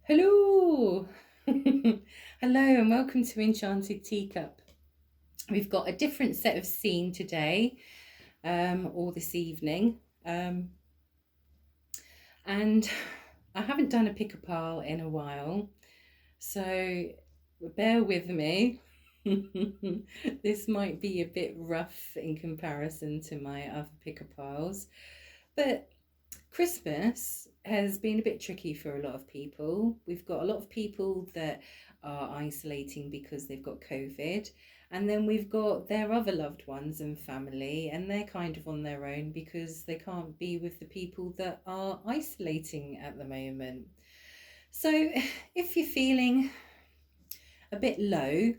Hello! Hello and welcome to Enchanted Teacup. We've got a different set of scene today, or this evening. And I haven't done a pick-a-pile in a while, so bear with me. This might be a bit rough in comparison to my other pick-a-piles, but Christmas has been a bit tricky for a lot of people. We've got a lot of people that are isolating because they've got COVID, and then we've got their other loved ones and family, and they're kind of on their own because they can't be with the people that are isolating at the moment. So, if you're feeling a bit low,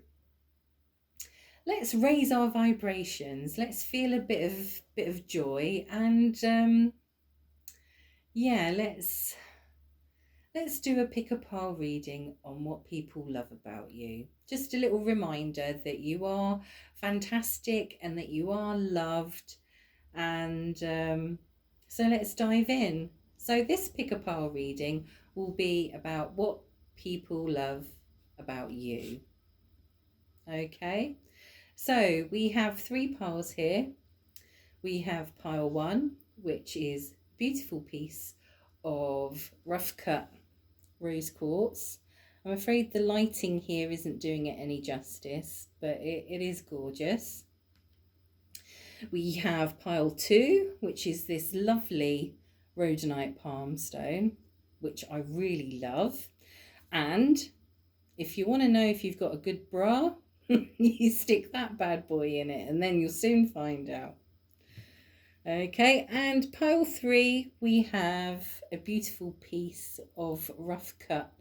let's raise our vibrations. Let's feel a bit of joy, and yeah, let's do a pick a pile reading on what people love about you. Just a little reminder that you are fantastic and that you are loved. And so let's dive in. So this pick a pile reading will be about what people love about you. Okay, so we have three piles here. We have pile one, which is a beautiful piece of rough cut rose quartz. I'm afraid the lighting here isn't doing it any justice, but it is gorgeous. We have pile two, which is this lovely rhodonite palm stone, which I really love. And if you want to know if you've got a good bra, you stick that bad boy in it and then you'll soon find out. Okay, and pile three, we have a beautiful piece of rough cut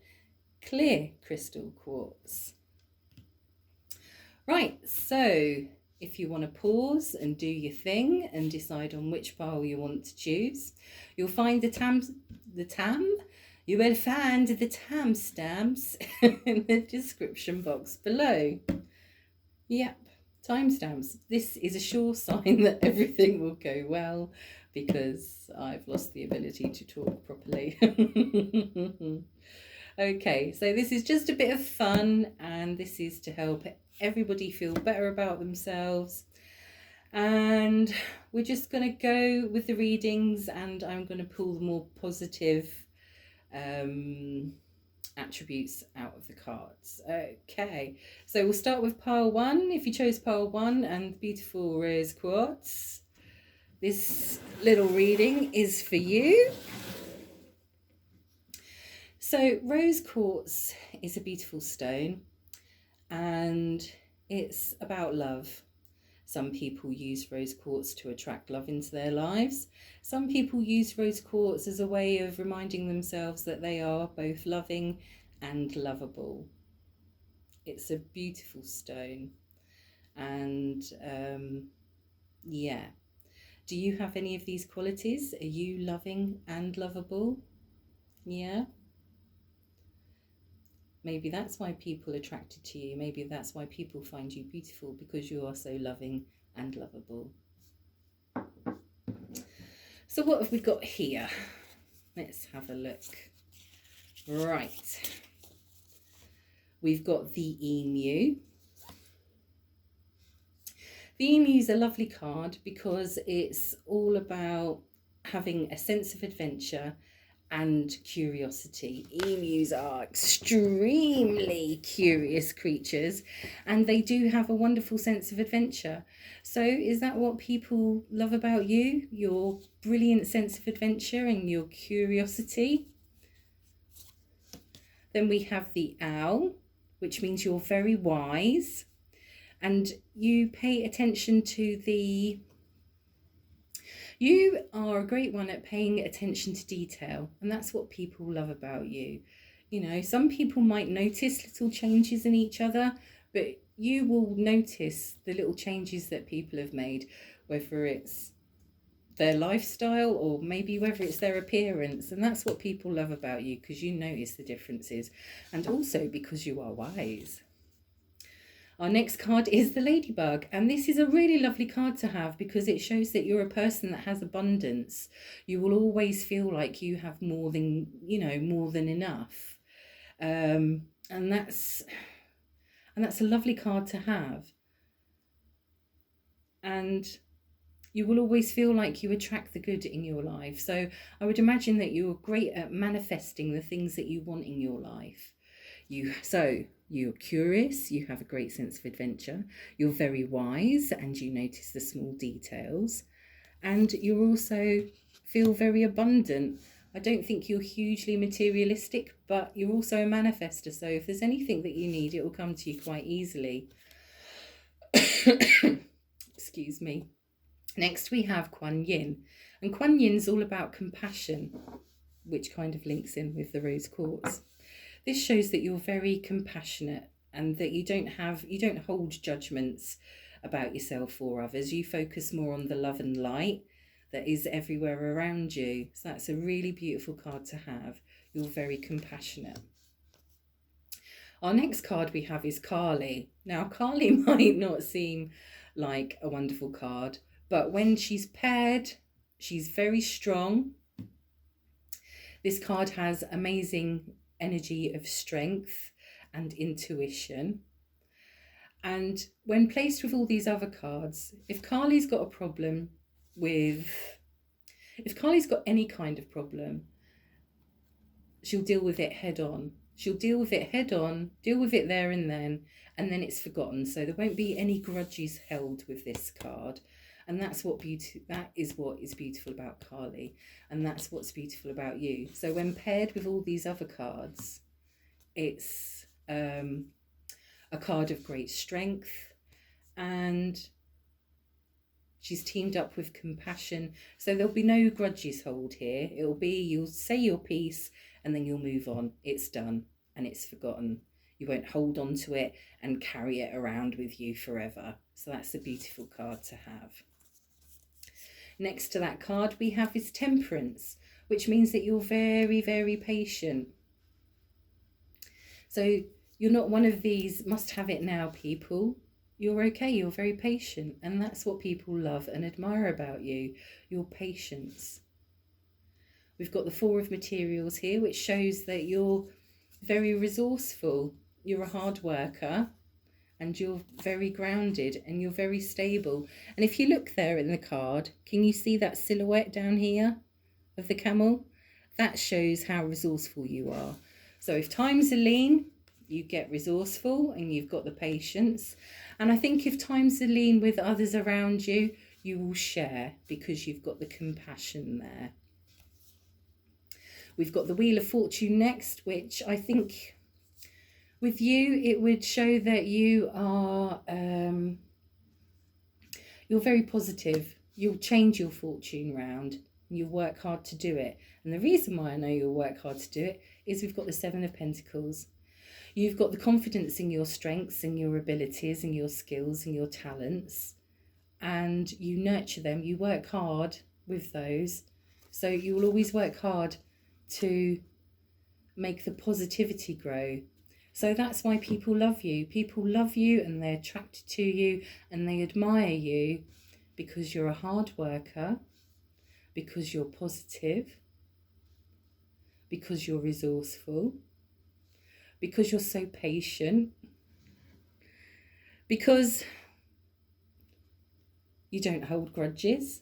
clear crystal quartz. Right, so if you want to pause and do your thing and decide on which pile you want to choose, you'll find you will find the timestamps in the description box below. Yep, timestamps. This is a sure sign that everything will go well because I've lost the ability to talk properly. Okay, so this is just a bit of fun, and this is to help everybody feel better about themselves. And we're just going to go with the readings, and I'm going to pull the more positive attributes out of the cards. Okay, so we'll start with pile one. If you chose pile one and the beautiful rose quartz, this little reading is for you. So rose quartz is a beautiful stone, and it's about love. Some people use rose quartz to attract love into their lives. Some people use rose quartz as a way of reminding themselves that they are both loving and lovable. It's a beautiful stone. And yeah. Do you have any of these qualities? Are you loving and lovable? Yeah. Maybe that's why people are attracted to you. Maybe that's why people find you beautiful, because you are so loving and lovable. So what have we got here? Let's have a look. Right. We've got the emu. The emu is a lovely card because it's all about having a sense of adventure and curiosity. Emus are extremely curious creatures, and they do have a wonderful sense of adventure. So is that what people love about you? Your brilliant sense of adventure and your curiosity? Then we have the owl, which means you're very wise and you pay attention to the... You are a great one at paying attention to detail, and that's what people love about you. You know, some people might notice little changes in each other, but you will notice the little changes that people have made, whether it's their lifestyle or maybe whether it's their appearance. And that's what people love about you, because you notice the differences, and also because you are wise. Our next card is the ladybug, and this is a really lovely card to have because it shows that you're a person that has abundance. You will always feel like you have more than enough. And that's a lovely card to have. And you will always feel like you attract the good in your life. So I would imagine that you're great at manifesting the things that you want in your life. You're curious, you have a great sense of adventure, you're very wise and you notice the small details, and you also feel very abundant. I don't think you're hugely materialistic, but you're also a manifester. So if there's anything that you need, it will come to you quite easily. Excuse me. Next we have Kuan Yin. And Kuan Yin's all about compassion, which kind of links in with the rose quartz. This shows that you're very compassionate and that you don't hold judgments about yourself or others. You focus more on the love and light that is everywhere around you. So that's a really beautiful card to have. You're very compassionate. Our next card we have is Kali. Now, Kali might not seem like a wonderful card, but when she's paired, she's very strong. This card has amazing energy of strength and intuition. And when placed with all these other cards, if Kali's got any kind of problem, she'll deal with it head on. She'll deal with it head on, deal with it there and then it's forgotten. So there won't be any grudges held with this card. And that is what is beautiful about Kali. And that's what's beautiful about you. So when paired with all these other cards, it's a card of great strength, and she's teamed up with compassion. So there'll be no grudges held here. It'll be, you'll say your piece and then you'll move on. It's done and it's forgotten. You won't hold on to it and carry it around with you forever. So that's a beautiful card to have. Next to that card we have is Temperance, which means that you're very, very patient. So you're not one of these must have it now people. You're okay, you're very patient, and that's what people love and admire about you, your patience. We've got the Four of Materials here, which shows that you're very resourceful, you're a hard worker, and you're very grounded and you're very stable. And if you look there in the card, can you see that silhouette down here of the camel? That shows how resourceful you are. So if times are lean, you get resourceful and you've got the patience. And I think if times are lean with others around you, you will share because you've got the compassion there. We've got the Wheel of Fortune next, which I think with you, it would show that you are, you're very positive. You'll change your fortune round. You'll work hard to do it. And the reason why I know you'll work hard to do it is we've got the Seven of Pentacles. You've got the confidence in your strengths and your abilities and your skills and your talents. And you nurture them. You work hard with those. So you will always work hard to make the positivity grow. So that's why people love you. People love you and they're attracted to you and they admire you because you're a hard worker, because you're positive, because you're resourceful, because you're so patient, because you don't hold grudges,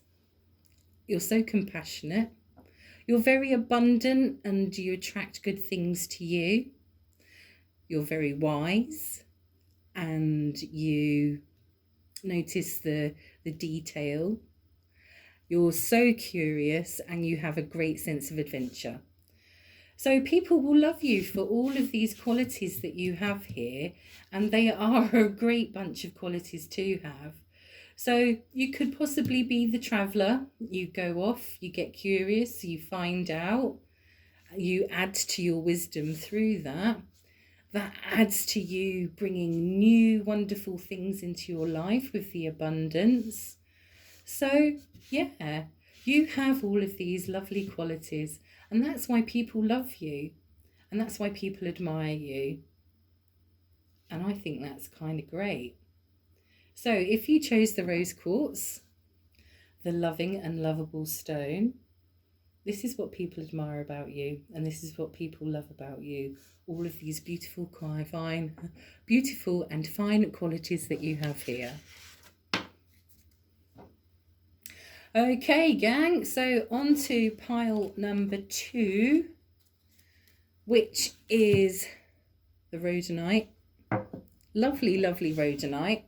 you're so compassionate, you're very abundant and you attract good things to you. You're very wise and you notice the detail. You're so curious and you have a great sense of adventure. So people will love you for all of these qualities that you have here, and they are a great bunch of qualities to have. So you could possibly be the traveller. You go off, you get curious, you find out, you add to your wisdom through that. That adds to you bringing new wonderful things into your life with the abundance. So, yeah, you have all of these lovely qualities, and that's why people love you, and that's why people admire you. And I think that's kind of great. So if you chose the rose quartz, the loving and lovable stone, This is what people admire about you, and this is what people love about you. All of these beautiful, beautiful and fine qualities that you have here. Okay, gang, so on to pile number 2, which is the rhodonite. Lovely, lovely rhodonite.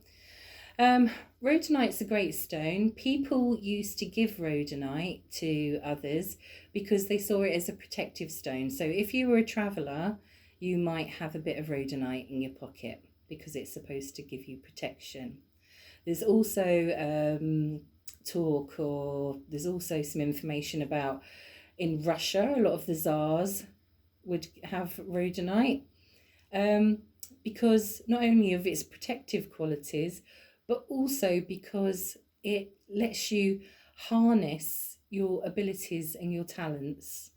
Rhodonite's a great stone. People used to give rhodonite to others because they saw it as a protective stone. So if you were a traveller, you might have a bit of rhodonite in your pocket because it's supposed to give you protection. There's also there's also some information about in Russia, a lot of the Tsars would have rhodonite because not only of its protective qualities, but also because it lets you harness your abilities and your talents.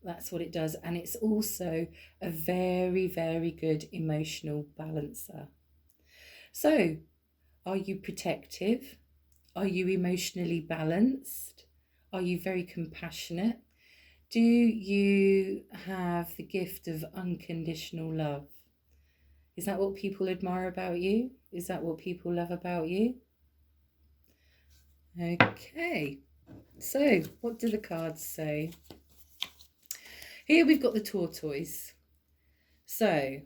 That's what it does. And it's also a very, very good emotional balancer. So, are you protective? Are you emotionally balanced? Are you very compassionate? Do you have the gift of unconditional love? Is that what people admire about you? Is that what people love about you? Okay, so what do the cards say? Here we've got the tortoise. So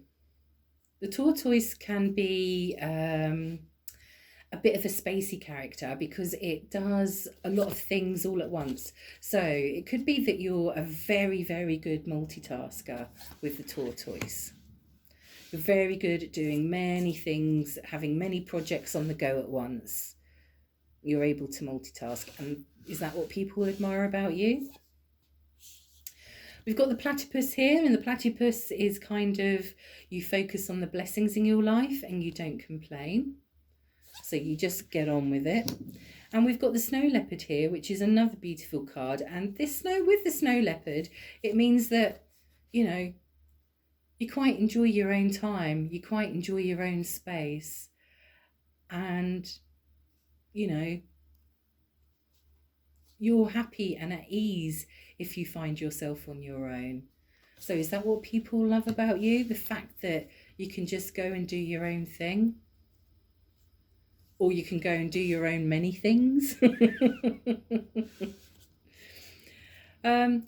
the tortoise can be a bit of a spacey character because it does a lot of things all at once. So it could be that you're a very, very good multitasker with the tortoise. You're very good at doing many things, having many projects on the go at once. You're able to multitask. And is that what people admire about you? We've got the platypus here, and the platypus is kind of, you focus on the blessings in your life and you don't complain. So you just get on with it. And we've got the snow leopard here, which is another beautiful card. And this with the snow leopard, it means that, you know, you quite enjoy your own time. You quite enjoy your own space. And, you know, you're happy and at ease if you find yourself on your own. So is that what people love about you? The fact that you can just go and do your own thing? Or you can go and do your own many things?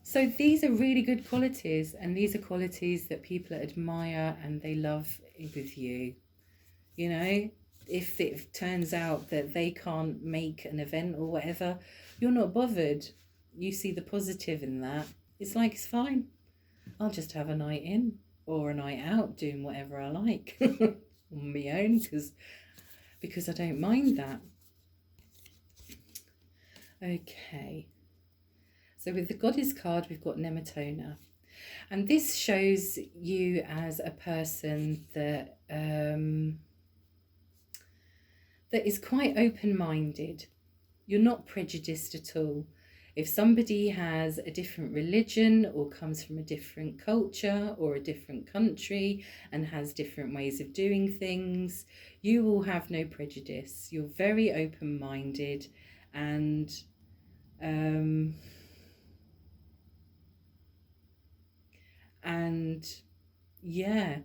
So these are really good qualities, and these are qualities that people admire and they love with you. You know, if it turns out that they can't make an event or whatever, you're not bothered. You see the positive in that. It's like, it's fine. I'll just have a night in or a night out doing whatever I like on my own because I don't mind that. Okay. So with the Goddess card, we've got Nematona. And this shows you as a person that that is quite open-minded. You're not prejudiced at all. If somebody has a different religion or comes from a different culture or a different country and has different ways of doing things, you will have no prejudice. You're very open-minded and yeah,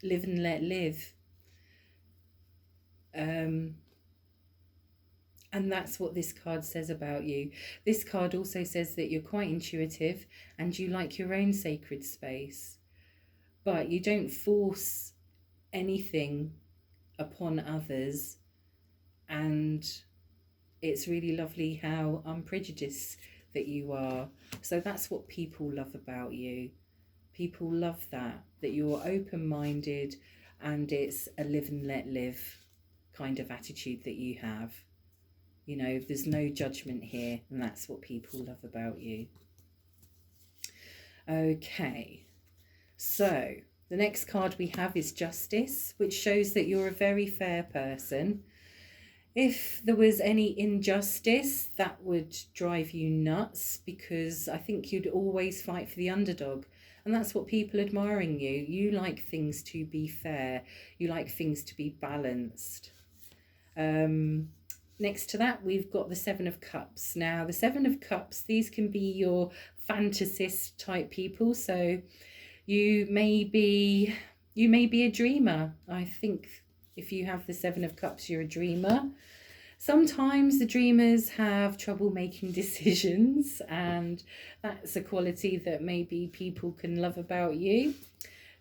live and let live. And that's what this card says about you. This card also says that you're quite intuitive and you like your own sacred space, but you don't force anything upon others. And it's really lovely how unprejudiced that you are. So that's what people love about you. People love that you're open-minded and it's a live and let live kind of attitude that you have. You know, there's no judgment here, and that's what people love about you. Okay, so the next card we have is Justice, which shows that you're a very fair person. If there was any injustice, that would drive you nuts because I think you'd always fight for the underdog. And that's what people admire in you. You like things to be fair. You like things to be balanced. next to that, we've got the Seven of Cups. Now, the Seven of Cups, these can be your fantasist type people. So you may be a dreamer. I think if you have the Seven of Cups, you're a dreamer. Sometimes the dreamers have trouble making decisions, and that's a quality that maybe people can love about you.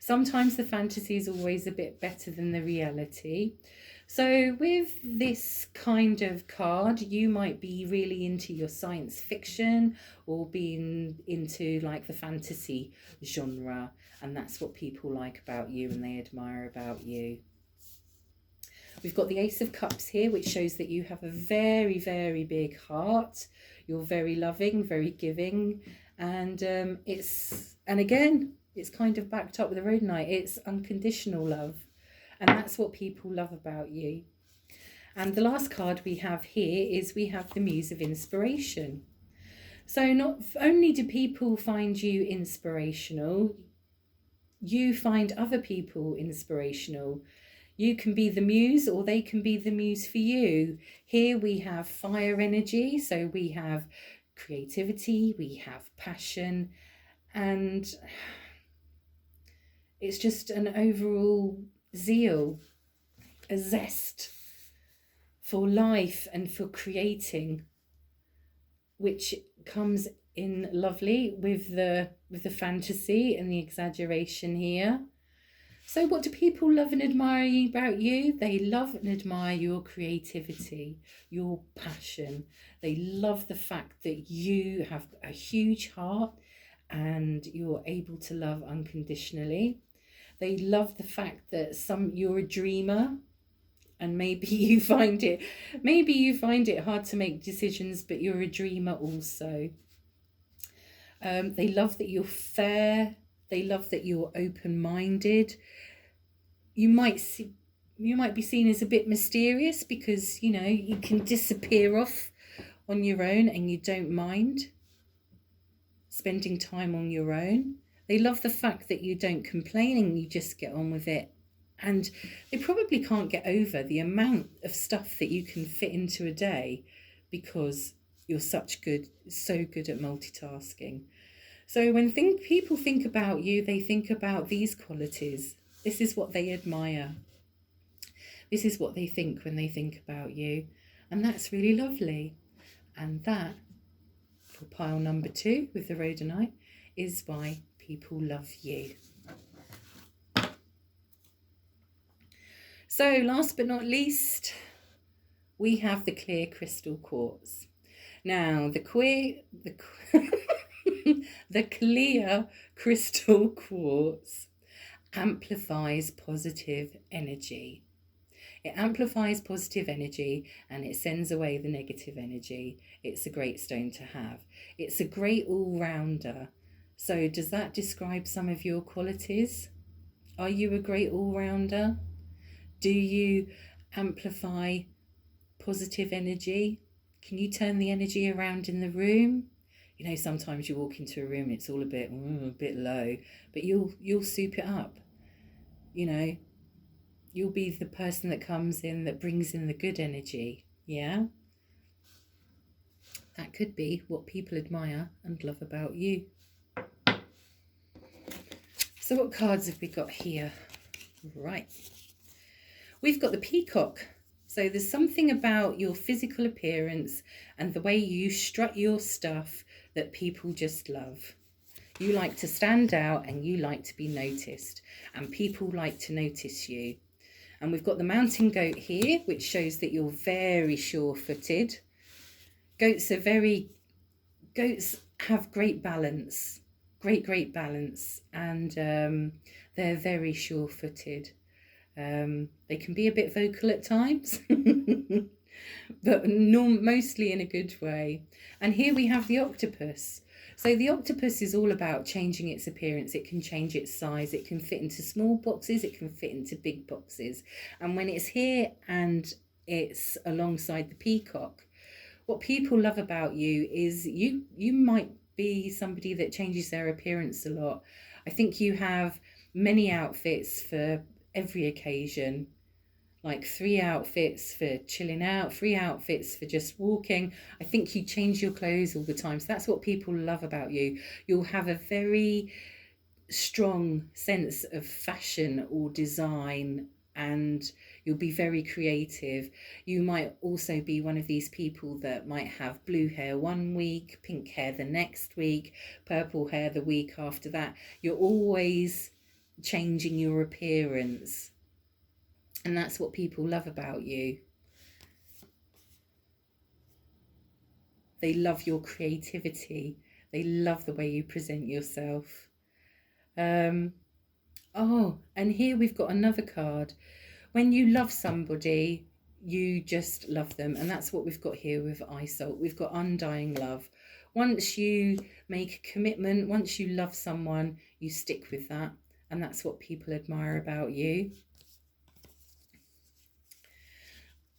Sometimes the fantasy is always a bit better than the reality. So with this kind of card, you might be really into your science fiction or being into like the fantasy genre, and that's what people like about you and they admire about you. We've got the Ace of Cups here, which shows that you have a very, very big heart. You're very loving, very giving, and again, it's kind of backed up with the Rhodonite. It's unconditional love, and that's what people love about you. And the last card we have here is we have the Muse of Inspiration. So not only do people find you inspirational, you find other people inspirational. You can be the muse or they can be the muse for you. Here we have fire energy, so we have creativity, we have passion, and it's just an overall zeal, a zest for life and for creating, which comes in lovely with the fantasy and the exaggeration here. So what do people love and admire about you? They love and admire your creativity, your passion. They love the fact that you have a huge heart and you're able to love unconditionally. They love the fact that you're a dreamer, and maybe you find it hard to make decisions, but you're a dreamer also. They love that you're fair. They love that you're open-minded. You might be seen as a bit mysterious because, you can disappear off on your own and you don't mind spending time on your own. They love the fact that you don't complain and you just get on with it. And they probably can't get over the amount of stuff that you can fit into a day because you're so good at multitasking. So when people think about you, they think about these qualities. This is what they admire. This is what they think when they think about you. And that's really lovely. And that, for pile number 2 with the Rhodonite, is why people love you. So last but not least, we have the clear crystal quartz. Now, the clear crystal quartz amplifies positive energy. It amplifies positive energy and it sends away the negative energy. It's a great stone to have. It's a great all-rounder. So does that describe some of your qualities? Are you a great all-rounder? Do you amplify positive energy? Can you turn the energy around in the room? Sometimes you walk into a room and it's all a bit low, but you'll soup it up. You'll be the person that comes in, that brings in the good energy. Yeah? That could be what people admire and love about you. So what cards have we got here? Right. We've got the peacock. So there's something about your physical appearance and the way you strut your stuff that people just love. You like to stand out and you like to be noticed, and people like to notice you. And we've got the mountain goat here, which shows that you're very sure-footed. Goats have great balance, great balance, and they're very sure-footed. They can be a bit vocal at times, but mostly in a good way. And here we have the octopus. So the octopus is all about changing its appearance. It can change its size. It can fit into small boxes. It can fit into big boxes. And when it's here and it's alongside the peacock, what people love about you is you might be somebody that changes their appearance a lot. I think you have many outfits for every occasion. like 3 outfits for chilling out, 3 outfits for just walking. I think you change your clothes all the time. So that's what people love about you. You'll have a very strong sense of fashion or design, and you'll be very creative. You might also be one of these people that might have blue hair one week, pink hair the next week, purple hair the week after that. You're always changing your appearance, and that's what people love about you. They love your creativity. They love the way you present yourself. Oh, and here we've got another card. When you love somebody, you just love them. And that's what we've got here with Isalt. We've got undying love. Once you make a commitment, once you love someone, you stick with that. And that's what people admire about you.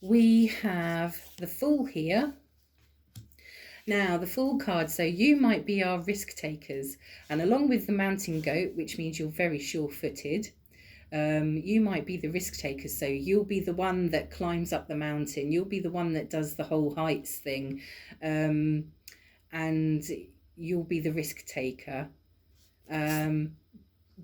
We have the Fool here. Now, the Fool card, so you might be our risk takers. And along with the Mountain Goat, which means you're very sure-footed, you might be the risk taker. So you'll be the one that climbs up the mountain. You'll be the one that does the whole heights thing. And you'll be the risk taker.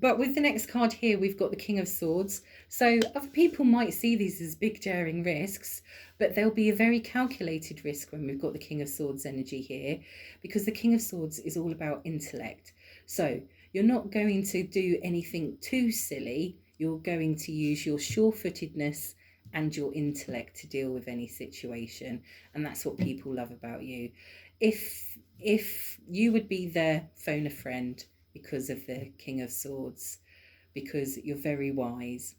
But with the next card here, we've got the King of Swords. So other people might see these as big, daring risks, but there'll be a very calculated risk when we've got the King of Swords energy here, because the King of Swords is all about intellect. So you're not going to do anything too silly. You're going to use your sure-footedness and your intellect to deal with any situation. And that's what people love about you. If you would be their phone a friend, because of the King of Swords, because you're very wise.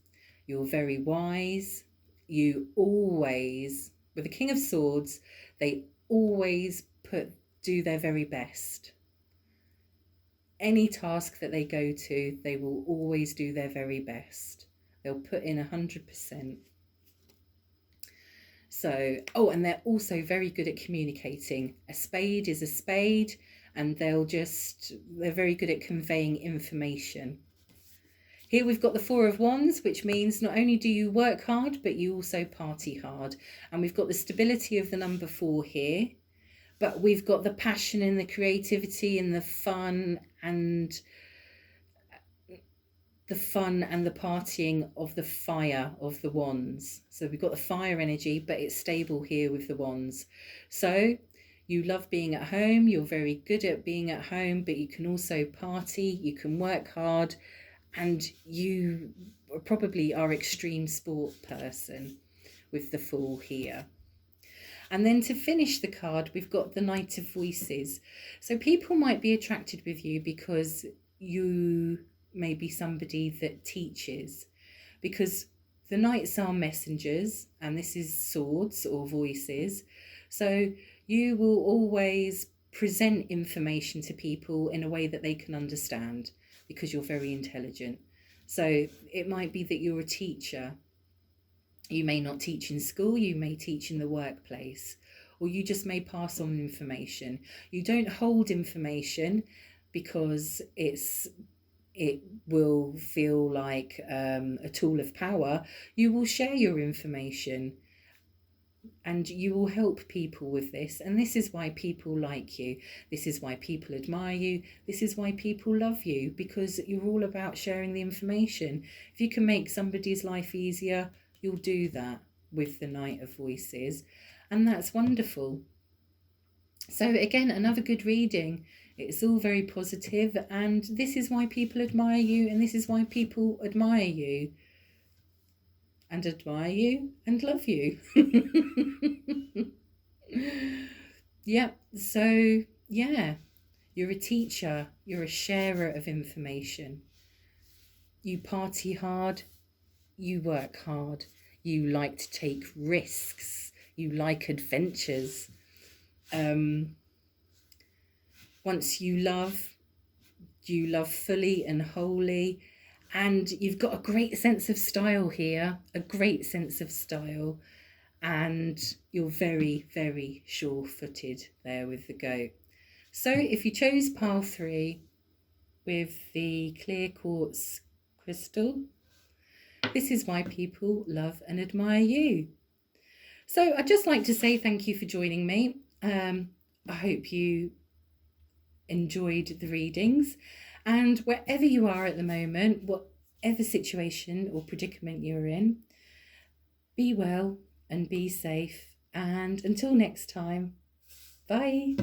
You're very wise. You always, with the King of Swords, they always do their very best. Any task that they go to, they will always do their very best. They'll put in 100%. So, oh, and they're also very good at communicating. A spade is a spade. And they're very good at conveying information. Here we've got the Four of Wands, which means not only do you work hard, but you also party hard. And we've got the stability of the number 4 here, but we've got the passion and the creativity and the fun and the partying of the fire of the wands. So we've got the fire energy, but it's stable here with the wands. So you love being at home. You're very good at being at home, but you can also party. You can work hard, and you probably are extreme sport person with the Fool here. And then to finish the card, we've got the Knight of Voices. So people might be attracted with you because you may be somebody that teaches, because the knights are messengers, and this is swords or voices. So you will always present information to people in a way that they can understand, because you're very intelligent. So it might be that you're a teacher. You may not teach in school, you may teach in the workplace, or you just may pass on information. You don't hold information because it will feel like a tool of power. You will share your information, and you will help people with this. And this is why people like you. This is why people admire you. This is why people love you, because you're all about sharing the information. If you can make somebody's life easier, you'll do that with the Knight of Voices. And that's wonderful. So again, another good reading. It's all very positive, and this is why people admire you, and this is why people admire you. And admire you and love you. Yeah, so yeah, you're a teacher, you're a sharer of information. You party hard, you work hard, you like to take risks, you like adventures. Once you love fully and wholly. And you've got a great sense of style here, a great sense of style. And you're very, very sure-footed there with the goat. So if you chose pile 3 with the clear quartz crystal, This is why people love and admire you. So I'd just like to say thank you for joining me. I hope you enjoyed the readings, and wherever you are at the moment, whatever situation or predicament you're in, be well and be safe. And until next time, bye.